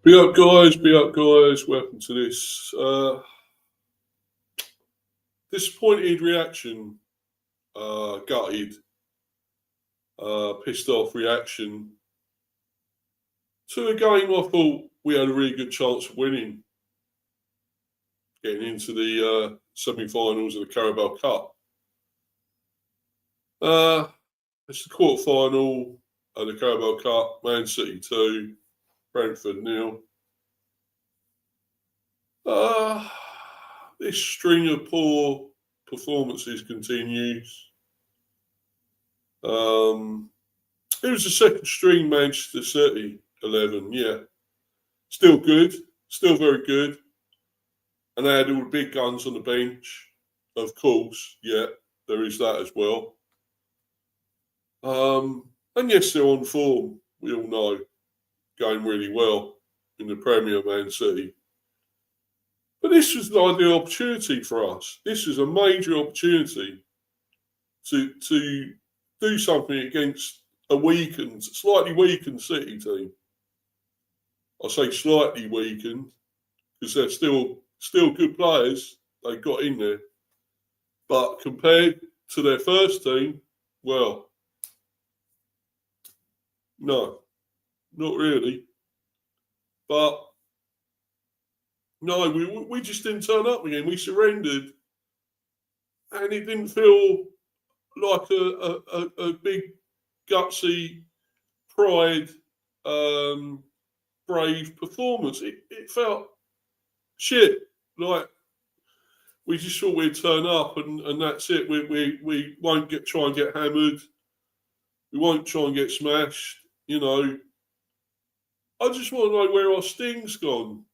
Be up, guys. Be up, guys. Welcome to this disappointed reaction, gutted, pissed off reaction to a game I thought we had a really good chance of winning, getting into the semi-finals of the Carabao Cup. It's the quarter-final of the Carabao Cup. Man City 2, Brentford 0. This string of poor performances continues. It was a second string Manchester City 11, yeah. Still good, still very good. And they had all the big guns on the bench, of course, yeah, there is that as well. And yes, they're on form, we all know, going really well in the Premier, Man City. But this was like the opportunity for us. This was a major opportunity to do something against a slightly weakened City team. I say slightly weakened because they're still good players they got in there. But compared to their first team, well, no, not really. But no, we just didn't turn up again. We surrendered, and it didn't feel like a big gutsy pride, brave performance. It felt shit. Like we just thought we'd turn up and that's it. We won't try and get hammered. We won't try and get smashed. You know. I just want to know where our sting's gone.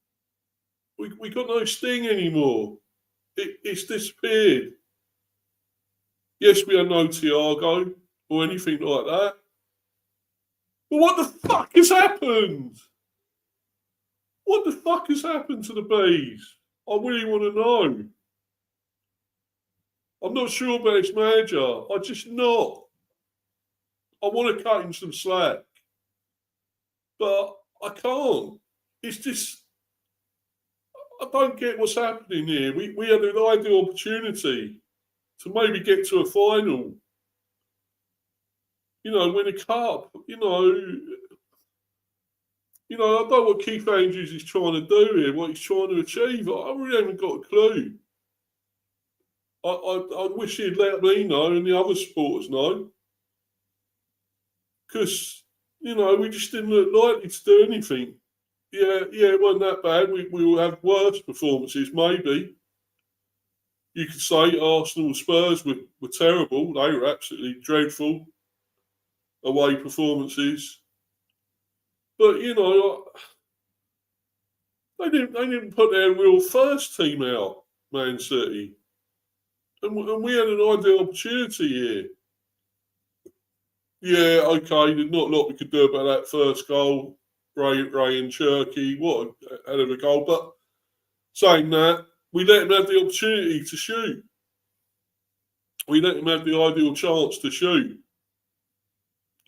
We got no sting anymore. It's disappeared. Yes, we had no Thiago or anything like that. But what the fuck has happened? What the fuck has happened to the Bees? I really want to know. I'm not sure about his manager. I'm just not. I want to cut him some slack. But I can't. It's just, I don't get what's happening here. We had an ideal opportunity to maybe get to a final. You know, win a cup. You know, I don't know what Keith Andrews is trying to do here, what he's trying to achieve. I really haven't got a clue. I wish he'd let me know and the other supporters know. Because, we just didn't look likely to do anything. Yeah, it wasn't that bad. We will have worse performances, maybe. You could say Arsenal and Spurs were terrible. They were absolutely dreadful away performances. But, they didn't put their real first team out, Man City. And we had an ideal opportunity here. Yeah, okay, there's not a lot we could do about that first goal. Ray and Cherky, what a hell of a goal. But saying that, we let him have the opportunity to shoot. We let him have the ideal chance to shoot.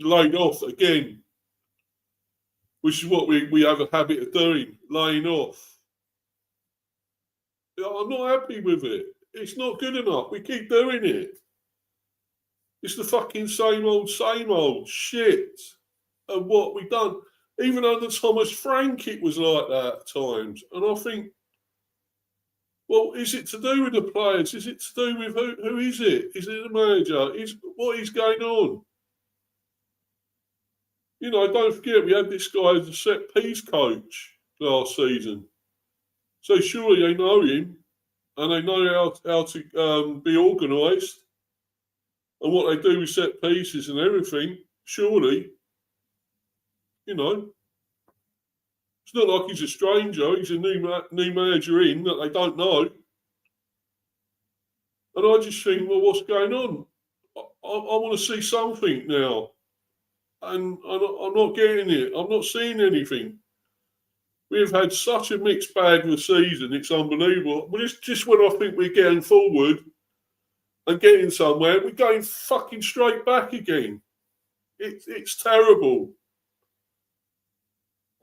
Laid off again, which is what we have a habit of doing, laying off. I'm not happy with it. It's not good enough. We keep doing it. It's the fucking same old shit of what we've done. Even under Thomas Frank, it was like that at times. And I think, well, is it to do with the players? Is it to do with who is it? Is it the manager? What is going on? Don't forget, we had this guy as a set-piece coach last season. So surely they know him and they know how to be organised and what they do with set pieces and everything. Surely, it's not like he's a stranger. He's a new manager in that they don't know. And I just think, well, what's going on? I want to see something now. And I'm not getting it. I'm not seeing anything. We've had such a mixed bag of a season. It's unbelievable. But it's just when I think we're getting forward and getting somewhere, we're going fucking straight back again. It's terrible.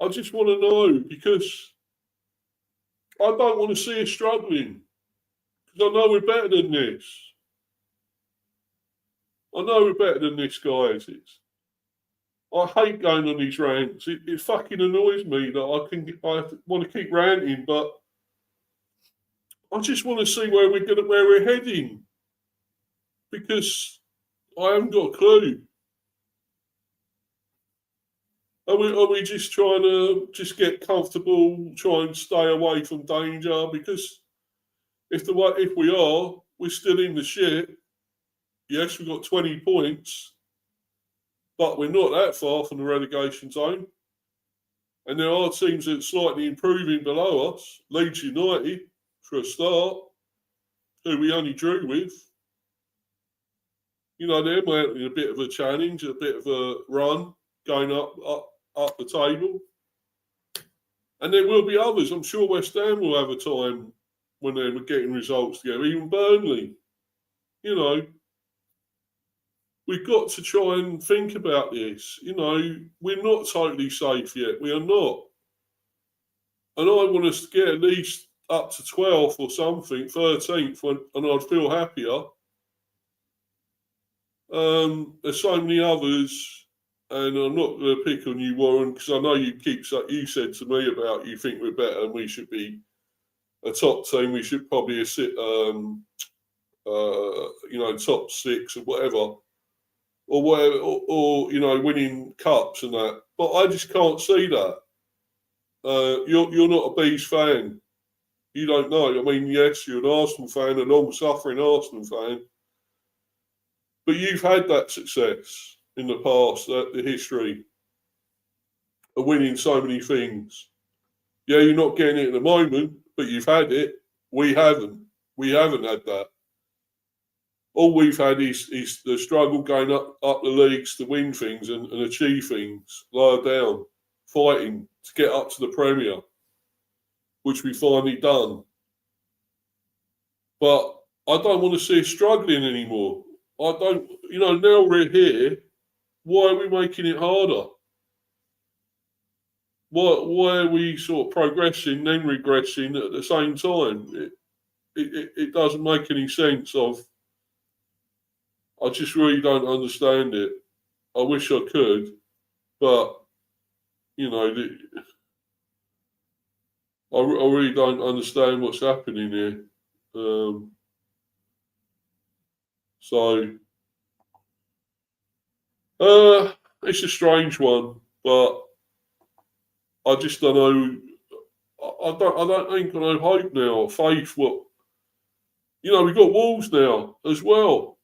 I just want to know, because I don't want to see us struggling, because I know we're better than this. I know we're better than this, guys. I hate going on these rants. It fucking annoys me that I want to keep ranting, but I just want to see where we're heading, because I haven't got a clue. Are we just trying to just get comfortable, try and stay away from danger? Because if we are, we're still in the shit. Yes, we've got 20 points, but we're not that far from the relegation zone. And there are teams that are slightly improving below us. Leeds United, for a start, who we only drew with. You know, they're mounting a bit of a challenge, a bit of a run, going up the table. And there will be others. I'm sure West Ham will have a time when they're getting results together, even Burnley. You know, we've got to try and think about this. You know, we're not totally safe yet. We are not. And I want us to get at least up to 12th or something, 13th, and I'd feel happier. There's so many others, and I'm not going to pick on you, Warren, because I know you said to me about you think we're better and we should be a top team. We should probably sit, top 6 or whatever, or winning cups and that. But I just can't see that. You're not a Bees fan. You don't know. I mean, yes, you're an Arsenal fan, a long-suffering Arsenal fan. But you've had that success in the past, the history of winning so many things. Yeah, you're not getting it at the moment, but you've had it. We haven't. We haven't had that. All we've had is the struggle going up the leagues to win things and achieve things, lower down, fighting to get up to the Premier, which we finally done. But I don't want to see us struggling anymore. I don't, now we're here, why are we making it harder? Why are we sort of progressing, then regressing at the same time? It doesn't make any sense. I just really don't understand it. I wish I could, but, I really don't understand what's happening here. It's a strange one, but I just don't know. I don't think I have hope now, or faith. We've got Wolves now as well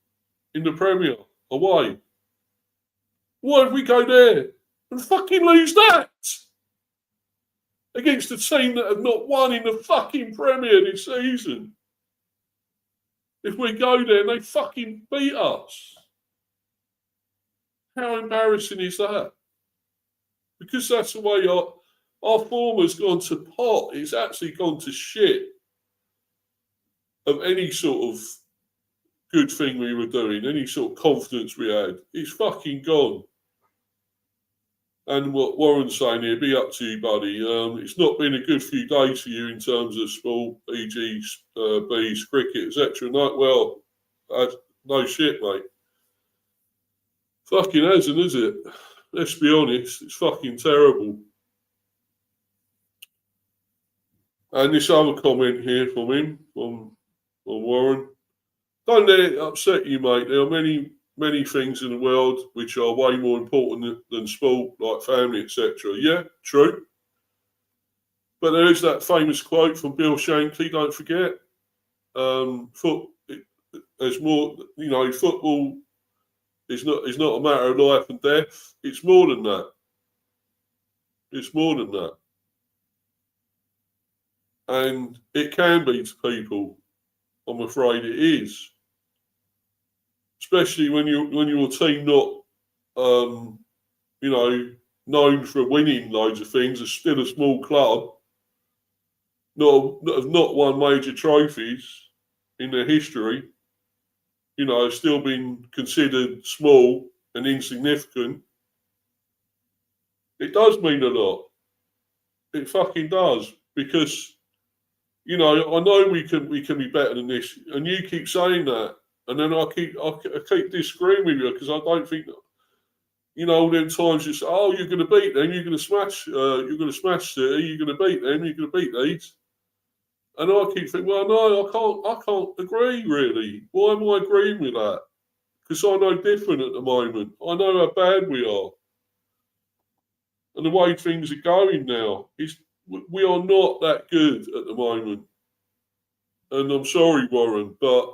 in the Premier away. Why if we go there and fucking lose that against a team that have not won in the fucking Premier this season? If we go there and they fucking beat us, how embarrassing is that? Because that's the way our form has gone to pot. It's actually gone to shit of any sort of good thing we were doing, any sort of confidence we had. It's fucking gone. And what Warren's saying here, be up to you, buddy. It's not been a good few days for you in terms of sport, e.g. Bees, cricket, etc. No shit, mate. Fucking hasn't, is it? Let's be honest, it's fucking terrible. And this other comment here from him, from Warren. Don't let it upset you, mate. There are many things in the world which are way more important than sport, like family, etc. Yeah, true. But there is that famous quote from Bill Shankly, don't forget. There's more, football is not a matter of life and death. It's more than that. It's more than that. And it can be to people. I'm afraid it is. Especially when your team not, known for winning loads of things, is still a small club, have not won major trophies in their history, have still been considered small and insignificant. It does mean a lot. It fucking does, because I know we can be better than this, and you keep saying that, and then I keep disagreeing with you, because I don't think that, all them times you say, oh, you're going to beat them, you're going to smash City, you're going to beat them, you're going to beat these, and I keep thinking, well, no, I can't agree really. Why am I agreeing with that? Because I know different at the moment. I know how bad we are, and the way things are going now is we are not that good at the moment. And I'm sorry, Warren, but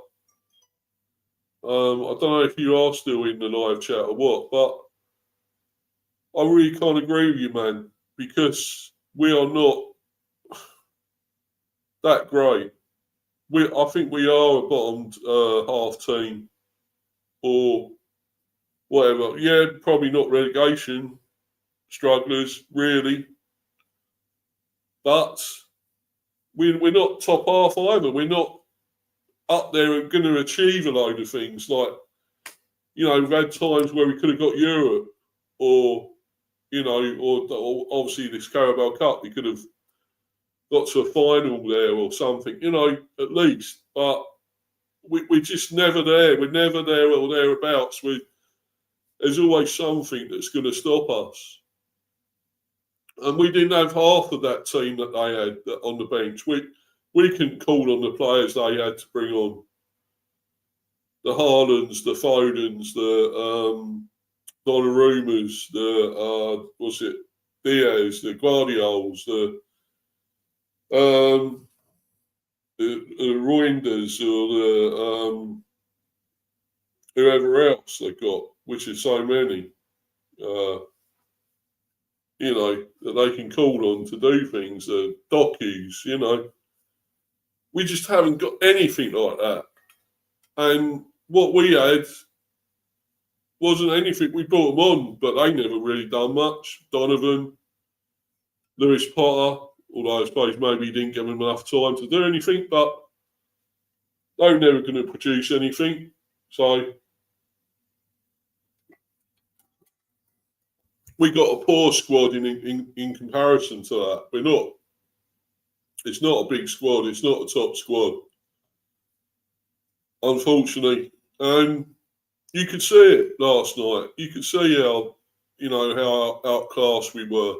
I don't know if you are still in the live chat or what, but I really can't agree with you, man, because we are not that great. I think we are a bottomed half team or whatever. Yeah, probably not relegation strugglers, really. But we're not top half either. We're not up there and going to achieve a load of things. Like, we've had times where we could have got Europe, or or obviously this Carabao Cup, we could have got to a final there or something, at least. But we're just never there. We're never there or thereabouts. There's always something that's going to stop us. And we didn't have half of that team that they had on the bench. We can call on the players they had to bring on. The Haalands, the Fodens, the Donnarummas, the Diaz, the Guardiols, the Reinders, or the whoever else they got, which is so many, that they can call on to do things. The Docus, we just haven't got anything like that. And what we had wasn't anything. We brought them on, but they never really done much. Donovan, Lewis Potter, although I suppose maybe he didn't give them enough time to do anything, but they were never going to produce anything. So we got a poor squad in comparison to that. We're not. It's not a big squad. It's not a top squad, unfortunately. And you could see it last night. You could see how outclassed we were.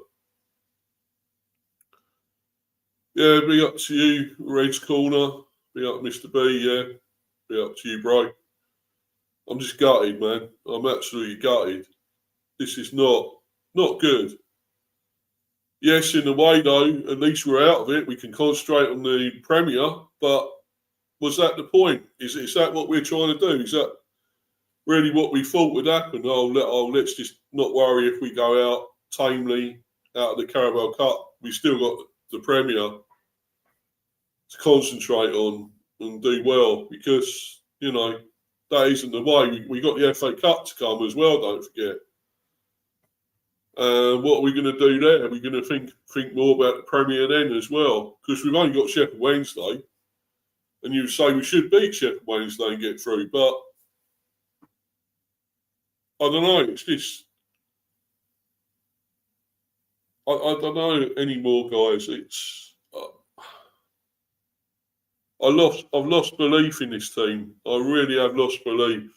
Yeah, be up to you, Red's Corner. Be up, Mr. B, yeah. Be up to you, bro. I'm just gutted, man. I'm absolutely gutted. This is not good. Yes, in a way, though, at least we're out of it. We can concentrate on the Premier, but was that the point? Is that what we're trying to do? Is that really what we thought would happen? Let's just not worry if we go out tamely out of the Carabao Cup. We still got the Premier to concentrate on and do well, because, that isn't the way. We got the FA Cup to come as well, don't forget. What are we going to do there? Are we going to think more about the Premier then as well? Because we've only got Sheffield Wednesday, and you say we should beat Sheffield Wednesday and get through, but I don't know. It's just I don't know anymore, guys. It's I've lost belief in this team. I really have lost belief.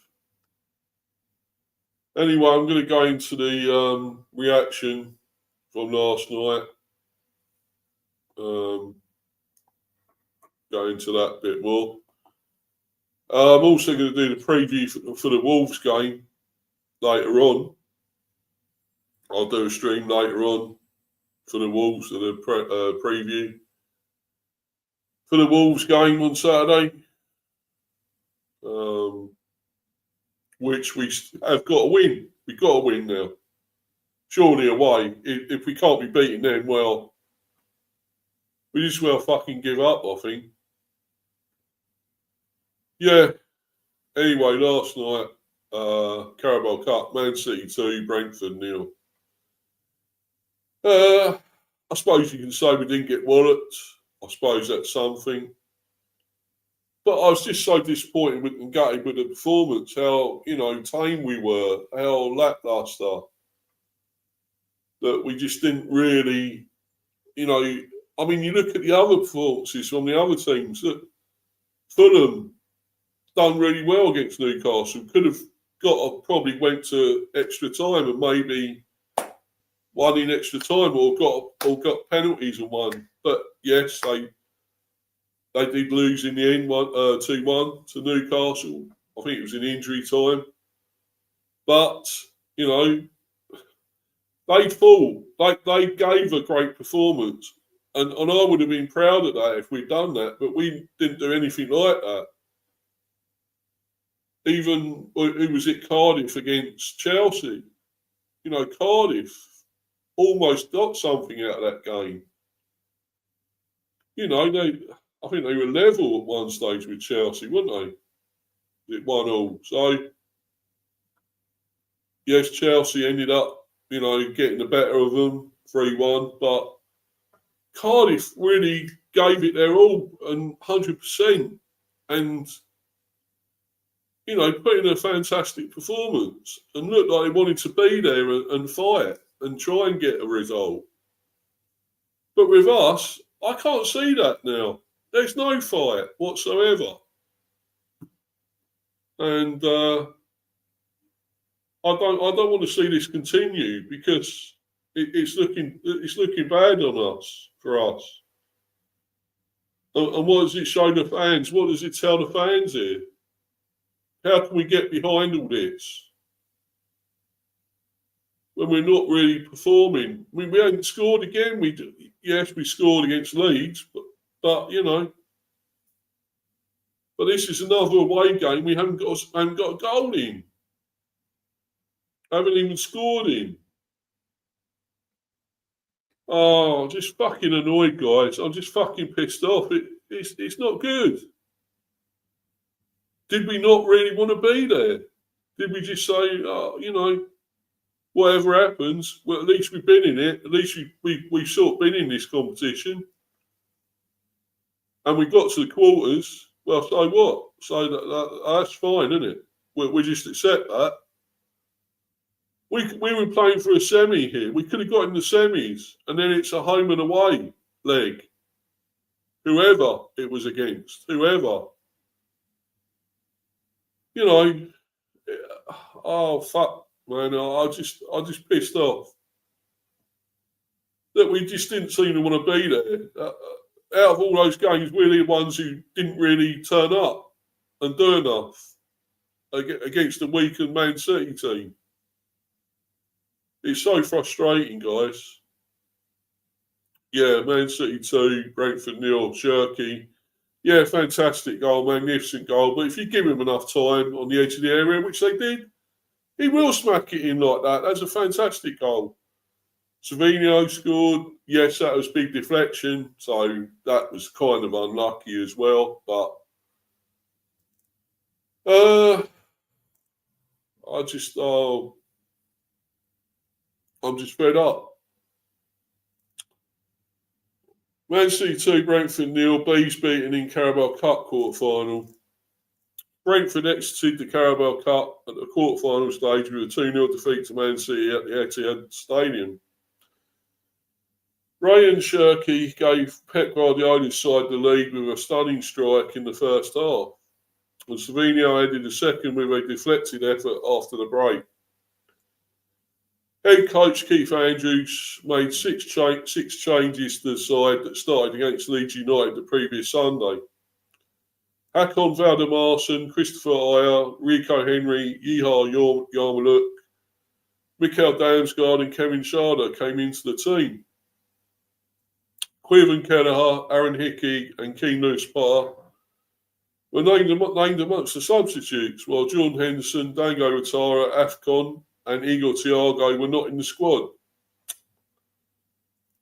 Anyway, I'm going to go into the reaction from last night. Go into that a bit more. I'm also going to do the preview for the Wolves game later on. I'll do a stream later on for the Wolves and a preview for the Wolves game on Saturday, which we have got to win. We've got to win now. Surely away. If we can't be beaten then, well, we just well fucking give up, I think. Yeah. Anyway, last night, Carabao Cup, Man City 2, Brentford 0. I suppose you can say we didn't get walloped. I suppose that's something. But I was just so disappointed and gutted with the performance, how, tame we were, how lacklustre, that we just didn't really you know, I mean, you look at the other performances from the other teams. That Fulham done really well against Newcastle. Could have probably went to extra time and maybe won in extra time, or got penalties and won. But yes, they did lose in the end, 2-1 to Newcastle. I think it was in injury time. But, you know, they fought. They gave a great performance. And I would have been proud of that if we'd done that. But we didn't do anything like that. Even, who was it, Cardiff against Chelsea? You know, Cardiff almost got something out of that game. You know, I think they were level at one stage with Chelsea, weren't they? It 1-1. So, yes, Chelsea ended up, you know, getting the better of them, 3-1. But Cardiff really gave it their all and 100%. And, you know, put in a fantastic performance and looked like they wanted to be there and fight and try and get a result. But with us, I can't see that now. There's no fight whatsoever. And I don't want to see this continue, because it's looking bad on us, for us. And what does it show the fans? What does it tell the fans here? How can we get behind all this when we're not really performing? I mean, we haven't scored again. Yes, we scored against Leeds, but you know. But this is another away game. We haven't got a goal in. Haven't even scored in. Oh, just fucking annoyed, guys. I'm just fucking pissed off. It's not good. Did we not really want to be there? Did we just say, oh, you know, whatever happens, well, at least we've been in it. At least we've sort of been in this competition. And we got to the quarters. Well, so what? So that's fine, isn't it? We just accept that. We were playing for a semi here. We could have got in the semis, and then it's a home and away leg. Whoever it was against, whoever. You know, oh fuck, man! I just pissed off that we just didn't seem to want to be there. Out of all those games, we're the ones who didn't really turn up and do enough against a weakened Man City team. It's so frustrating, guys. Yeah, Man City 2, Brentford 0, Shirky. Yeah, fantastic goal, magnificent goal. But if you give him enough time on the edge of the area, which they did, he will smack it in like that. That's a fantastic goal. Savinho scored. Yes, that was big deflection, so that was kind of unlucky as well. But I'm just fed up. Man City 2, Brentford 0, Bees beaten in Carabao Cup quarter-final. Brentford exited the Carabao Cup at the quarter-final stage with a 2-0 defeat to Man City at the Etihad Stadium. Ryan Shirky gave Pep Guardiola's side the lead with a stunning strike in the first half, and Savinho added a second with a deflected effort after the break. Head coach Keith Andrews made six changes to the side that started against Leeds United the previous Sunday. Hakon Valdemarson, Christopher Ayer, Rico Henry, Yeha Yarmaluk, Mikael Damsgaard and Kevin Schade came into the team. Quiven Kelleher, Aaron Hickey and Keane Lewis-Potter were named amongst the substitutes, while John Henderson, Dango Ouattara, Afcon and Igor Thiago were not in the squad.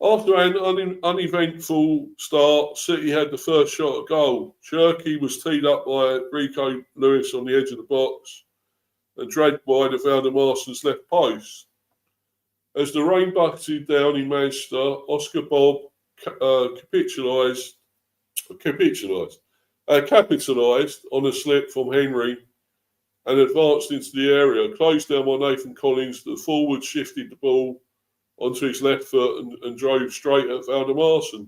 After an uneventful start, City had the first shot at goal. Shirky was teed up by Rico Lewis on the edge of the box and dragged wide of Valdemarson's left post. As the rain bucketed down in Manchester, Oscar Bob capitalised on a slip from Henry and advanced into the area, closed down by Nathan Collins. The forward shifted the ball onto his left foot and drove straight at Valdemarson.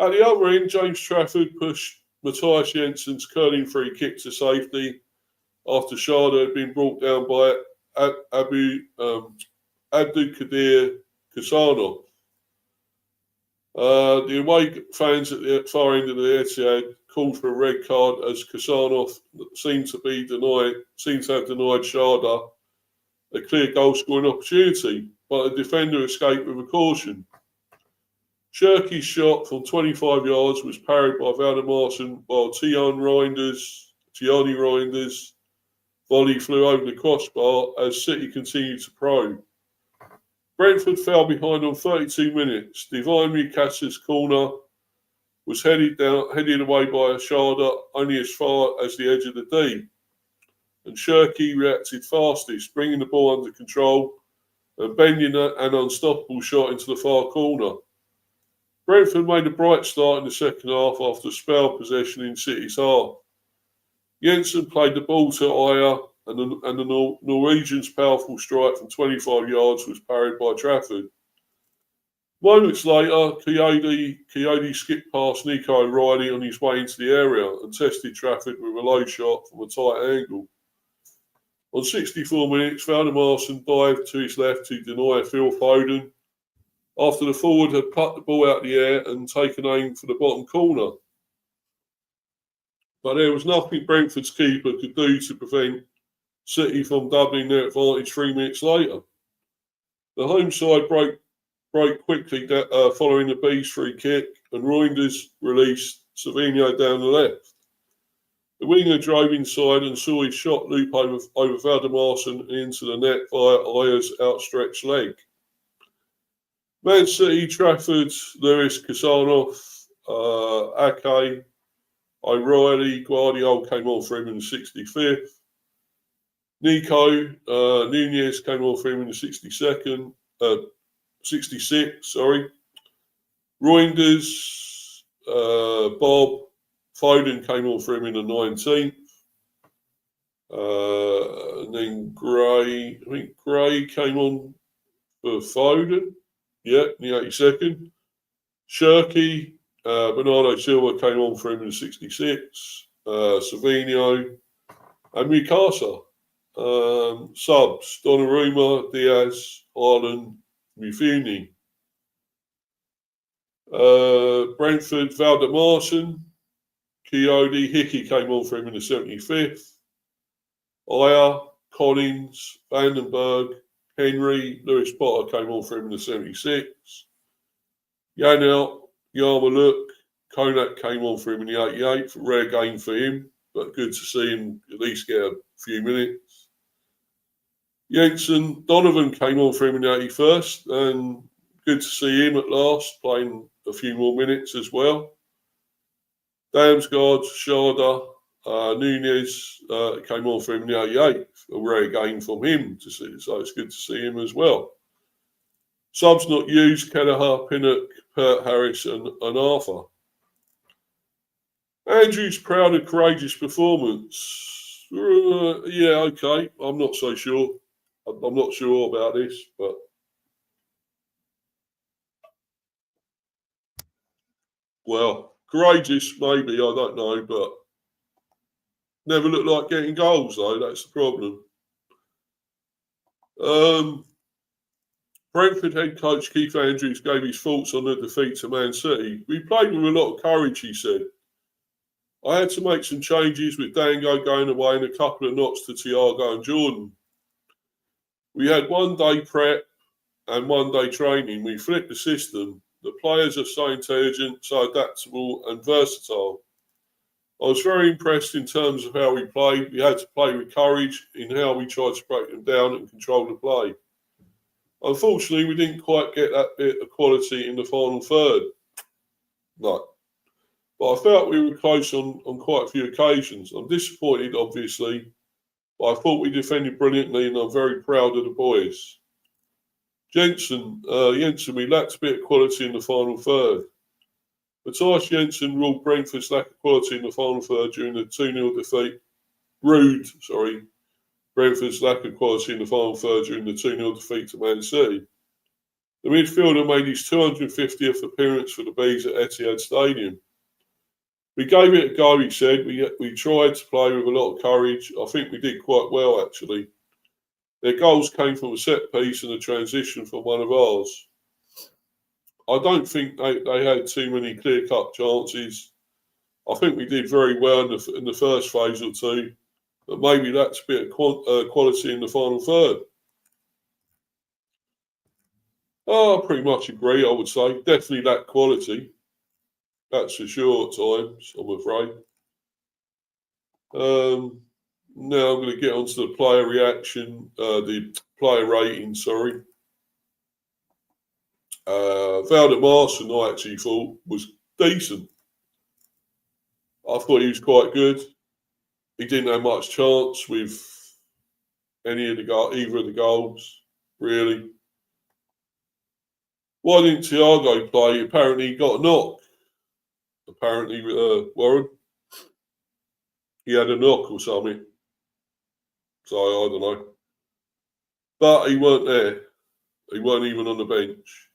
At the other end, James Trafford pushed Matthias Jensen's curling free kick to safety after Sharda had been brought down by Abdulkadir Kasanov. The away fans at the far end of the Etihad called for a red card as Kasanov seemed to have denied Sharda a clear goal scoring opportunity, but the defender escaped with a caution. Shirky's shot from 25 yards was parried by Valdemarson, while Tiani Reinder's volley flew over the crossbar as City continued to probe. Brentford fell behind on 32 minutes. Divine Mukassa's corner was headed away by Sharda only as far as the edge of the D, and Shirky reacted fastest, bringing the ball under control and bending an unstoppable shot into the far corner. Brentford made a bright start in the second half after a spell of possession in City's half. Jensen played the ball to Ayer, and the Norwegian's powerful strike from 25 yards was parried by Trafford. Moments later, Coyote skipped past Nico O'Reilly on his way into the area and tested Trafford with a low shot from a tight angle. On 64 minutes, Valdemarson dived to his left to deny Phil Foden after the forward had put the ball out of the air and taken aim for the bottom corner. But there was nothing Brentford's keeper could do to prevent City from doubling their advantage 3 minutes later. The home side broke quickly following the B's free kick, and Reinders released Savinho down the left. The winger drove inside and saw his shot loop over Valdemarson and into the net via Ayer's outstretched leg. Man City, Trafford, Lewis, Kasanov, Ake, O'Reilly, Guardiola came on for him in the 65th. Nico Nunez came on for him in the 66th. Reinders, Bob, Foden came on for him in the 19th. And then Gray came on for Foden. Yeah, in the 82nd. Shirky, Bernardo Silva came on for him in the 66th. Savinho and Mukasa. Subs, Donnarumma, Diaz, Haaland, Mufini. Brentford, Valdemarson, Coyote, Hickey came on for him in the 75th. Ayer, Collins, Vandenberg, Henry, Lewis Potter came on for him in the 76th. Yanel, Yarmaluk, Konak came on for him in the 88th. A rare game for him, but good to see him at least get a few minutes. Jensen, Donovan came on for him in the 81st, and good to see him at last playing a few more minutes as well. Damsgaard, Sharda, Nunez came on for him in the 88th. A rare game from him to see, so it's good to see him as well. Subs not used: Kelleher, Pinnock, Pert, Harris, and Arthur. Andrew's proud and courageous performance. Yeah, okay. I'm not so sure. I'm not sure about this, but well, courageous maybe. I don't know, but never looked like getting goals though. That's the problem. Brentford head coach Keith Andrews gave his thoughts on the defeat to Man City. We played with a lot of courage, he said. I had to make some changes with Dango going away and a couple of knots to Thiago and Jordan. We had 1 day prep and 1 day training. We flipped the system. The players are so intelligent, so adaptable and versatile. I was very impressed in terms of how we played. We had to play with courage in how we tried to break them down and control the play. Unfortunately, we didn't quite get that bit of quality in the final third. No. But I felt we were close on quite a few occasions. I'm disappointed, obviously, but I thought we defended brilliantly and I'm very proud of the boys. Jensen, we lacked a bit of quality in the final third. Matthias Jensen ruled Brentford's lack of quality in the final third during the 2-0 defeat. Brentford's lack of quality in the final third during the 2-0 defeat to Man City. The midfielder made his 250th appearance for the Bees at Etihad Stadium. We gave it a go, he said. We tried to play with a lot of courage. I think we did quite well, actually. Their goals came from a set piece and a transition from one of ours. I don't think they had too many clear-cut chances. I think we did very well in the first phase or two, but maybe that's a bit of quality in the final third. I pretty much agree, I would say. Definitely that quality. That's for sure at times, I'm afraid. Now I'm going to get onto the player reaction, the player rating, sorry. Valdemarson, I actually thought was decent. I thought he was quite good. He didn't have much chance with either of the goals, really. Why didn't Thiago play? Apparently he got a knock. Apparently, Warren. He had a knock or something. So I don't know. But he weren't there. He weren't even on the bench.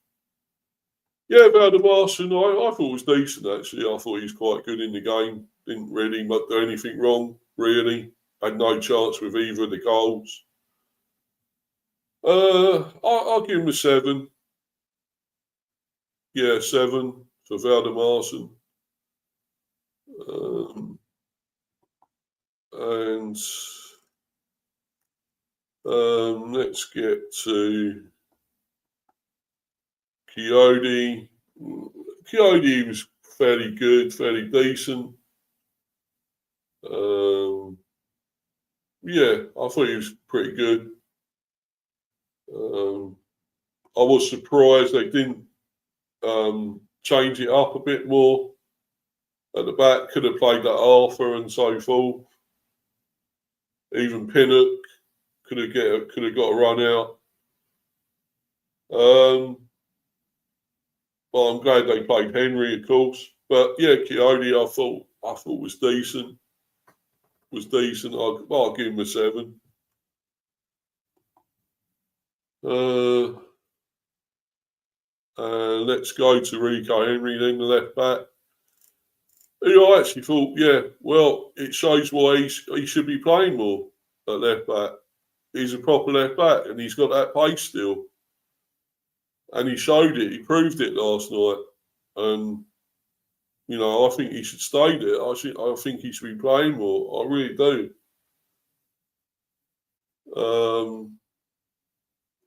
Yeah, Valdemarson, I thought was decent, actually. I thought he was quite good in the game. Didn't really do anything wrong, really. Had no chance with either of the goals. I'll give him a 7. Yeah, 7 for Valdemarson. And let's get to Coyote. Coyote was fairly good, fairly decent. Yeah, I thought he was pretty good. I was surprised they didn't change it up a bit more at the back. Could have played that Arthur and so forth. Even Pinnock could have got a run out. Well, I'm glad they played Henry, of course. But yeah, Coyote, I thought was decent. I'll give him a 7. Let's go to Rico Henry, then the left back. Who I actually thought, yeah, well, it shows why he should be playing more at left back. He's a proper left back, and he's got that pace still. And he showed it. He proved it last night. And I think he should stay there. I think he should be playing more. I really do.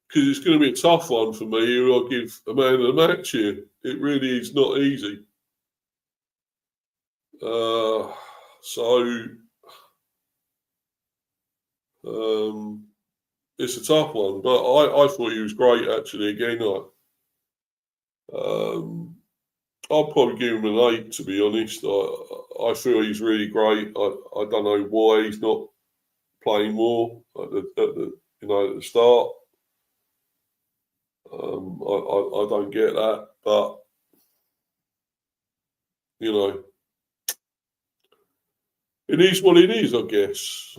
Because it's going to be a tough one for me. Who I'll give a man of the match here. It really is not easy. It's a tough one, but I thought he was great actually. Again, I'll probably give him an 8 to be honest. I feel he's really great. I don't know why he's not playing more at the start. I don't get that, but it is what it is, I guess.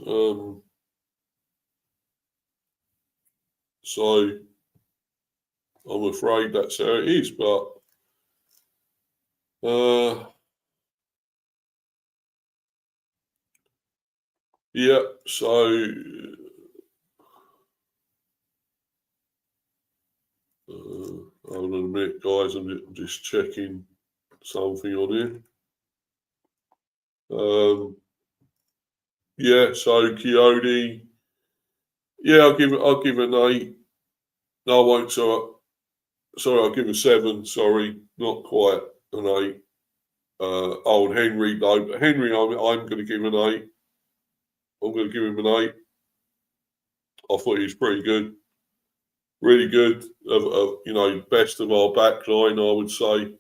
So I'm afraid that's how it is, but yeah, so hold on a minute, guys. I'm just checking something on here. Yeah, so Coyote. Yeah, I'll give an 8. No, I won't. Sorry, I'll give a 7. Sorry, not quite an 8. Old Henry though, but Henry, I'm going to give an 8. I'm going to give him an 8. I thought he was pretty good, really good. Best of our back line, I would say.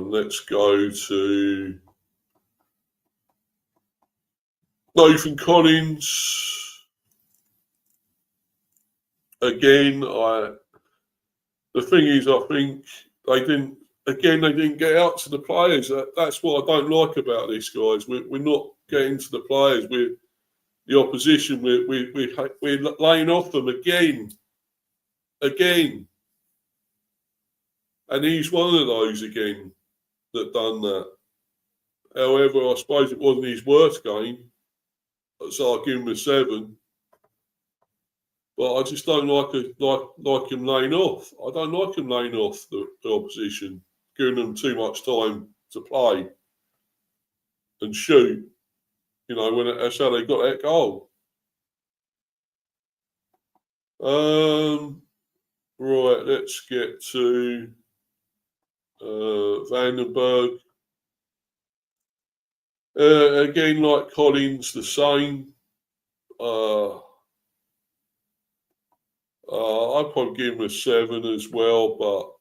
Let's go to Nathan Collins. Again, the thing is, I think they didn't get out to the players. That's what I don't like about this, guys. We're not getting to the players. the opposition, we're laying off them again. And he's one of those again that done that. However, I suppose it wasn't his worst game, so I'll give him a 7. But I just don't like him laying off. I don't like him laying off the opposition, giving them too much time to play and shoot. You know, when that's how they got that goal. Right, let's get to Vandenberg. Again, like Collins, the same. I'd probably give him a 7 as well, but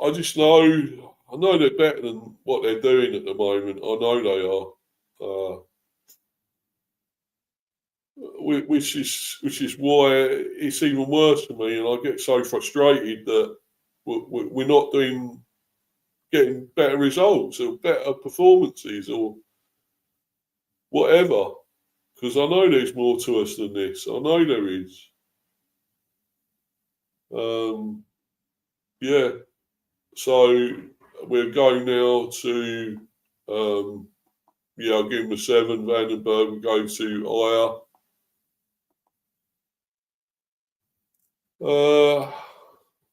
I just know they're better than what they're doing at the moment. I know they are. Which is why it's even worse for me, and I get so frustrated that we're not getting better results or better performances or whatever. Because I know there's more to us than this. I know there is. Yeah. So we're going now to I'll give him a 7. Vandenberg will go to Ayer.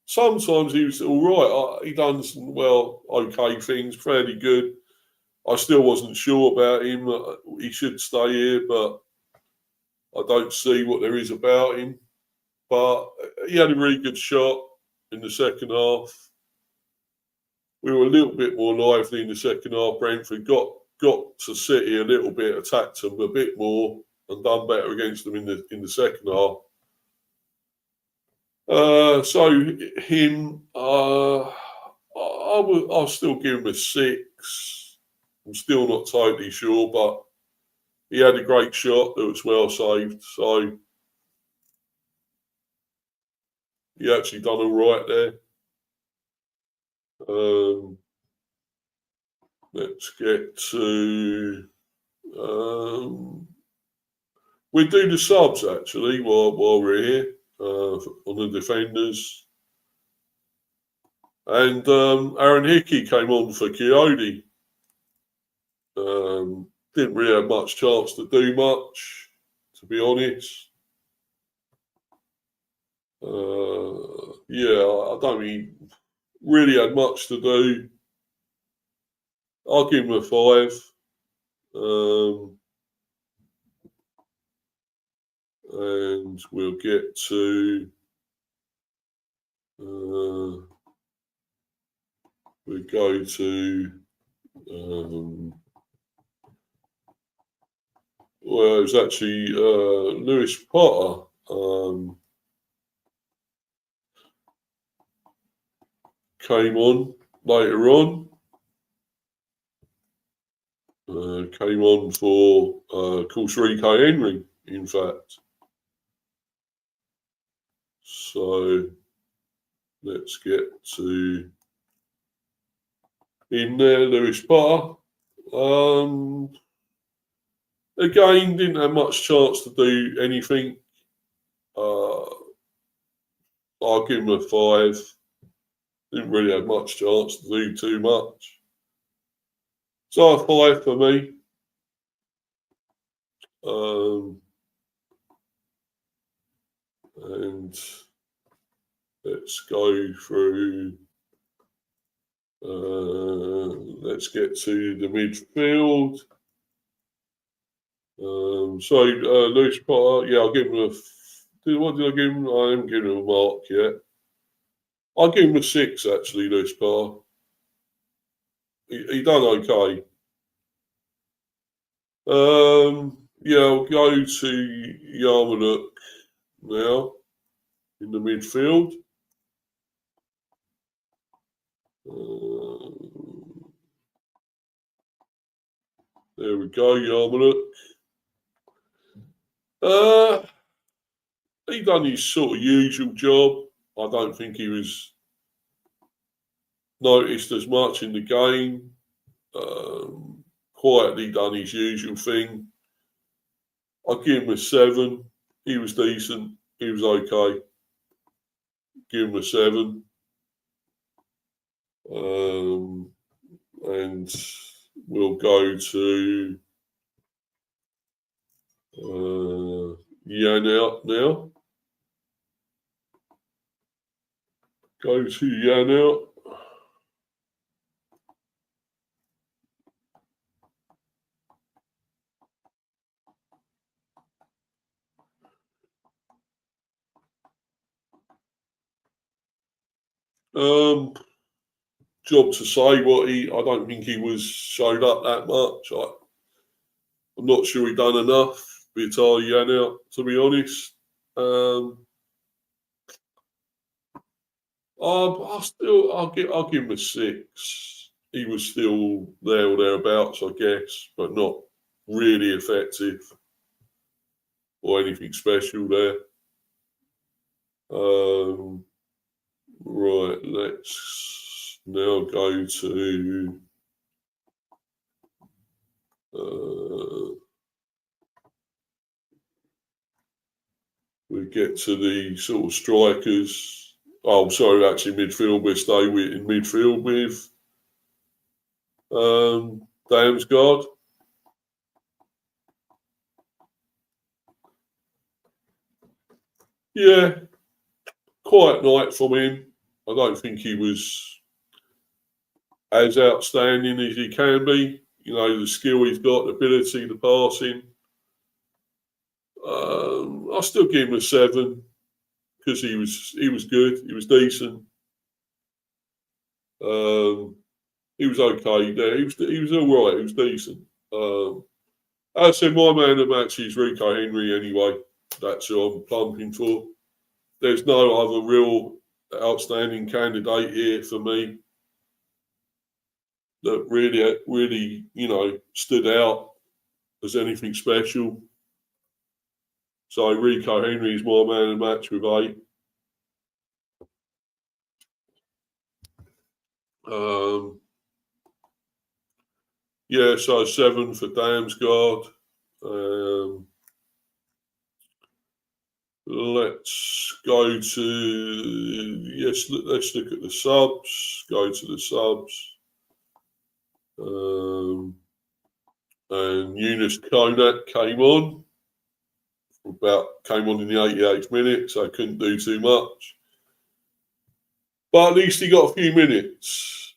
Sometimes he was all right. He done some okay things, fairly good. I still wasn't sure about him. He should stay here, but I don't see what there is about him. But he had a really good shot in the second half. We were a little bit more lively in the second half. Brentford got to City a little bit, attacked them a bit more, and done better against them in the second half. So him, I'll still give him a 6. I'm still not totally sure, but he had a great shot that was well saved. So he actually done all right there. Let's get to. We do the subs actually while we're here on the defenders. And Aaron Hickey came on for Coyote. Didn't really have much chance to do much, to be honest. I don't think he really had much to do. I'll give him a 5. And we'll get to we go to it was actually Lewis Potter came on later on. Came on for Coach Rico Henry, in fact. So let's get to in there, Lewis Potter. Again, didn't have much chance to do anything. I'll give him a 5. Didn't really have much chance to do too much. So a 5 for me. And let's go through. Let's get to the midfield. Lewis Potter, I'll give him what did I give him? I haven't given him a mark yet. I'll give him a 6, actually, Lewis Potter. He done okay. I'll go to Yarmulke now in the midfield. There we go, Yarmulke. He done his sort of usual job. I don't think he was noticed as much in the game. quietly done his usual thing. I'll give him a 7. He was decent. He was okay. Give him a 7. And we'll go to Yan out now. Go to Yan out. Job to say what I don't think he was showed up that much. I'm not sure he done enough with Yan out, to be honest. I'll give him a 6. He was still there or thereabouts, I guess, but not really effective or anything special there. Right, let's now go to we get to the sort of strikers. Oh, sorry, actually midfield. We'll stay in midfield with Damsgaard. Yeah, quiet night from him. I don't think he was as outstanding as he can be. You know, the skill he's got, the ability, the passing. I'll still give him a 7 because he was good. He was decent. He was okay there. He was all right. He was decent. I said my man of the match is Rico Henry anyway. That's who I'm plumping for. There's no other real outstanding candidate here for me that really, you know, stood out as anything special. So Rico Henry is my man of the match with 8. Yeah, so 7 for Damsgaard. Let's go to let's look at the subs. Go to the subs. And Eunice Konak came on in the 88th minute, so couldn't do too much. But at least he got a few minutes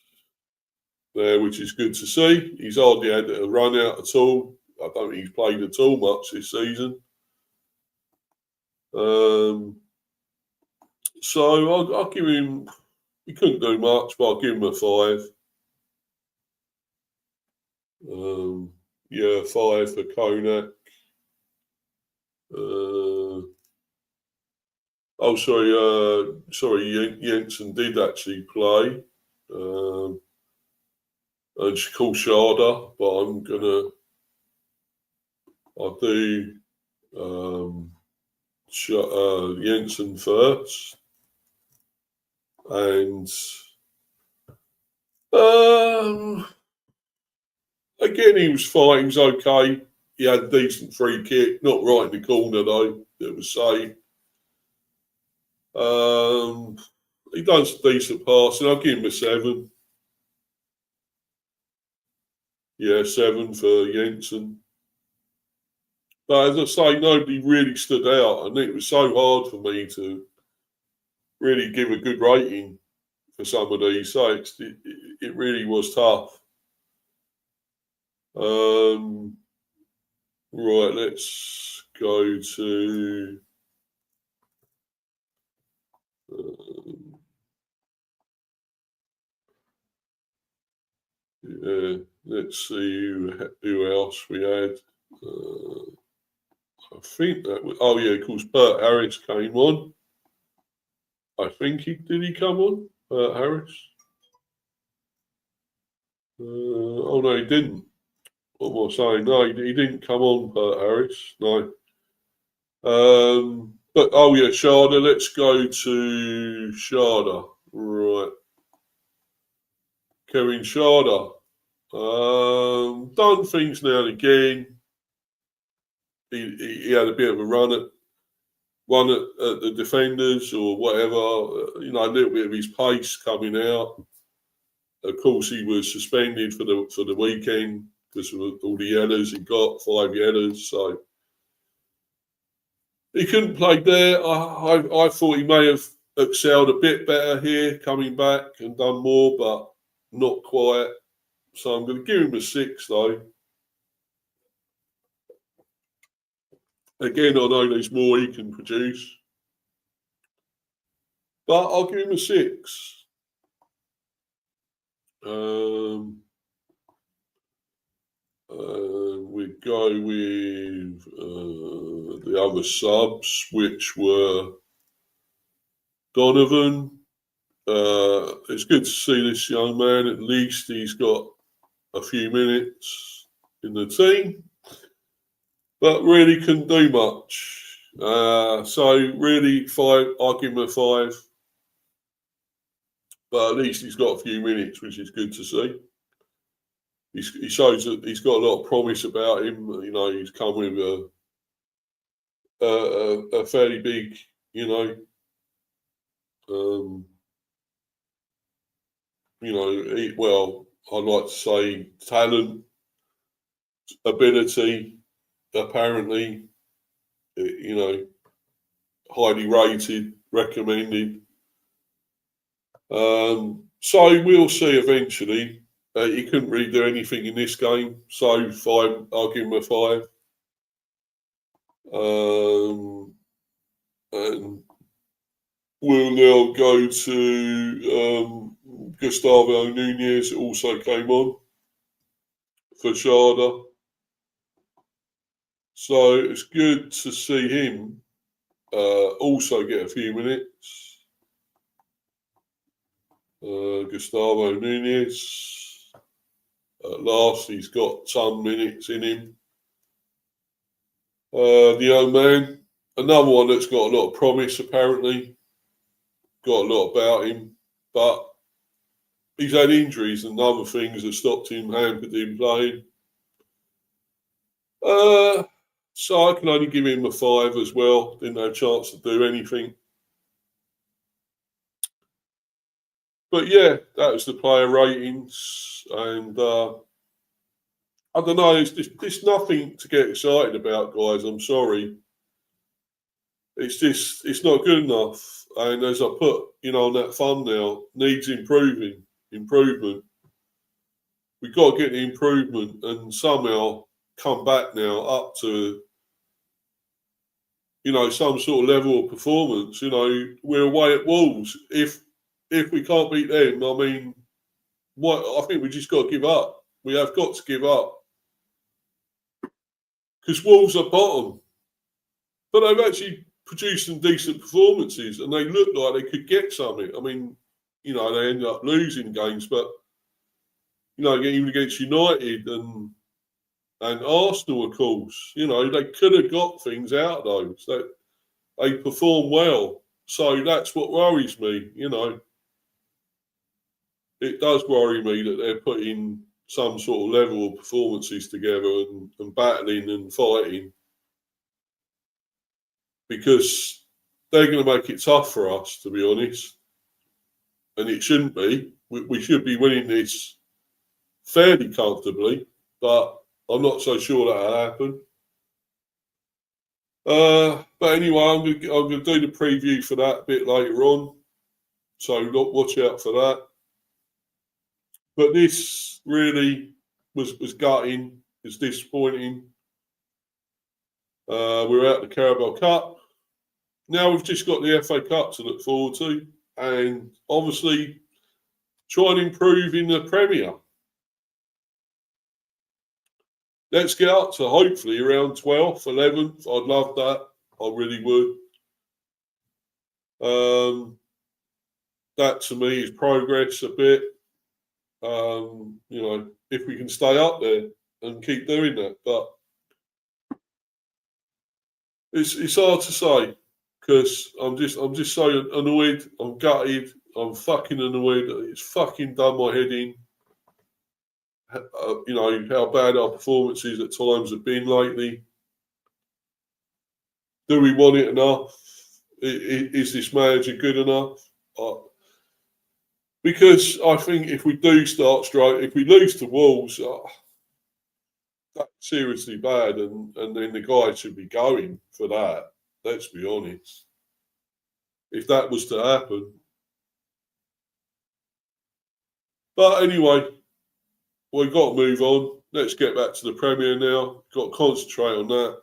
there, which is good to see. He's hardly had a run out at all. I don't think he's played at all much this season. So I'll give him. He couldn't do much, but I'll give him a 5. Yeah, 5 for Konak. Sorry, Jensen did actually play. And she called Sharda, but I'll do Jensen first. And again, he was fine. He was okay. He had a decent free kick, not right in the corner though. That was safe. He does decent passing. I'll give him a 7. Yeah, 7 for Jensen. But as I say, nobody really stood out, and it was so hard for me to really give a good rating for some of these. So it really was tough. Right, let's go to. Yeah, let's see who else we had. I think that was. Oh yeah, of course, Bert Harris came on. I think did he come on, Bert Harris? Oh no, he didn't. What am I saying? No, he didn't come on, Bert Harris. No. But oh yeah, Sharda. Let's go to Sharda. Right. Kevin Sharda. Done things now and again. He had a bit of a run at the defenders or whatever. A little bit of his pace coming out. Of course, he was suspended for the weekend because of all the yellows he got, 5 yellows. So he couldn't play there. I thought he may have excelled a bit better here, coming back and done more, but not quite. So I'm going to give him a 6, though. Again, I know there's more he can produce, but I'll give him a 6. We go with the other subs, which were Donovan. It's good to see this young man. At least he's got a few minutes in the team, but really couldn't do much. So really 5. I'll give him a 5. But at least he's got a few minutes, which is good to see. He shows that he's got a lot of promise about him. He's come with a fairly big, I'd like to say talent, ability, apparently, highly rated, recommended. So we'll see eventually. He couldn't really do anything in this game, so 5. I'll give him a 5. And we'll now go to Gustavo Nunez, also came on for Sharda. So it's good to see him also get a few minutes. Gustavo Nunez. At last, he's got some minutes in him. The young man, another one that's got a lot of promise, apparently. Got a lot about him, but he's had injuries and other things that stopped him, hampered him playing. So I can only give him a 5 as well. Didn't have a chance to do anything. But yeah, that was the player ratings, and I don't know. It's nothing to get excited about, guys. I'm sorry. It's not good enough. And as I put, on that thumbnail, needs improvement. We've got to get the improvement and somehow come back now up to, some sort of level of performance. We're away at Wolves. If we can't beat them, I think we just got to give up. We have got to give up. Because Wolves are bottom. But they've actually produced some decent performances and they look like they could get something. They ended up losing games, but, even against United and Arsenal, of course, they could have got things out of those. They perform well. So that's what worries me, It does worry me that they're putting some sort of level of performances together and battling and fighting, because they're going to make it tough for us, to be honest. And it shouldn't be. We should be winning this fairly comfortably, but I'm not so sure that'll happen. But anyway, I'm going to do the preview for that a bit later on, so watch out for that. But this really was gutting. It's disappointing. We're out the Carabao Cup. Now we've just got the FA Cup to look forward to, and obviously try and improve in the Premier. Let's get up to hopefully around 12th, 11th. I'd love that. I really would. That to me is progress a bit. If we can stay up there and keep doing that, but it's hard to say because I'm just so annoyed. I'm gutted. I'm fucking annoyed. It's fucking done my head in. you know, how bad our performances at times have been lately. Do we want it enough? Is this manager good enough? Because I think if we do start struggling, if we lose to Wolves, that's seriously bad, and then the guy should be going for that. Let's be honest. If that was to happen. But anyway, we've got to move on. Let's get back to the Premier now. Got to concentrate on that.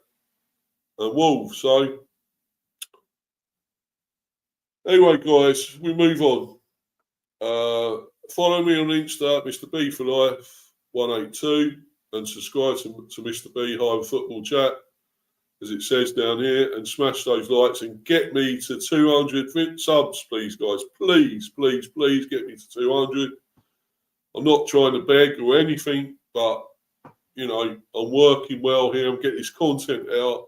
And Wolves, so. Anyway, guys, we move on. Follow me on Insta, Mr. B for Life 182, and subscribe to Mr. B Hive Football Chat, as it says down here, and smash those likes and get me to 200 subs, please, guys. Please, please, please get me to 200. I'm not trying to beg or anything, but, you know, I'm working well here. I'm getting this content out.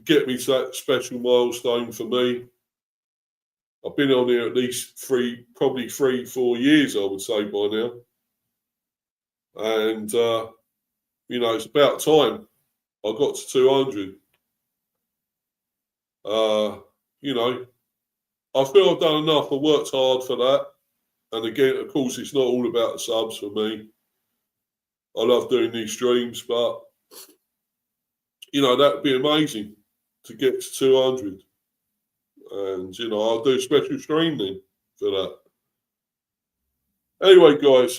Get me to that special milestone for me. I've been on here at least probably 3-4 years, I would say, by now. And, you know, it's about time I got to 200. You know, I feel I've done enough. I worked hard for that. And again, of course, it's not all about the subs for me. I love doing these streams, but, you know, that would be amazing to get to 200. And, you know, I'll do a special stream then for that. Anyway, guys,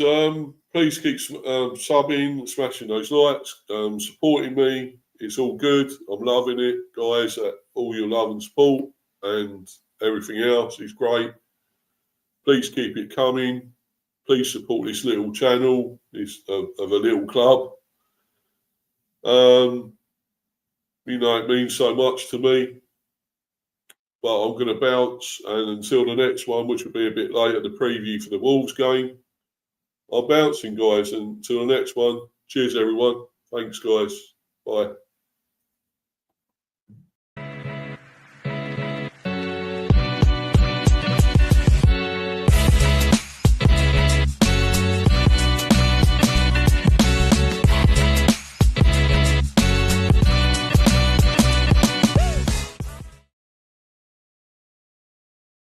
please keep subbing, smashing those likes, supporting me. It's all good. I'm loving it, guys. All your love and support and everything else is great. Please keep it coming. Please support this little channel, of a little club. You know, it means so much to me. But I'm going to bounce, and until the next one, which will be a bit later, the preview for the Wolves game, I'm bouncing, guys. And until the next one, cheers, everyone. Thanks, guys. Bye.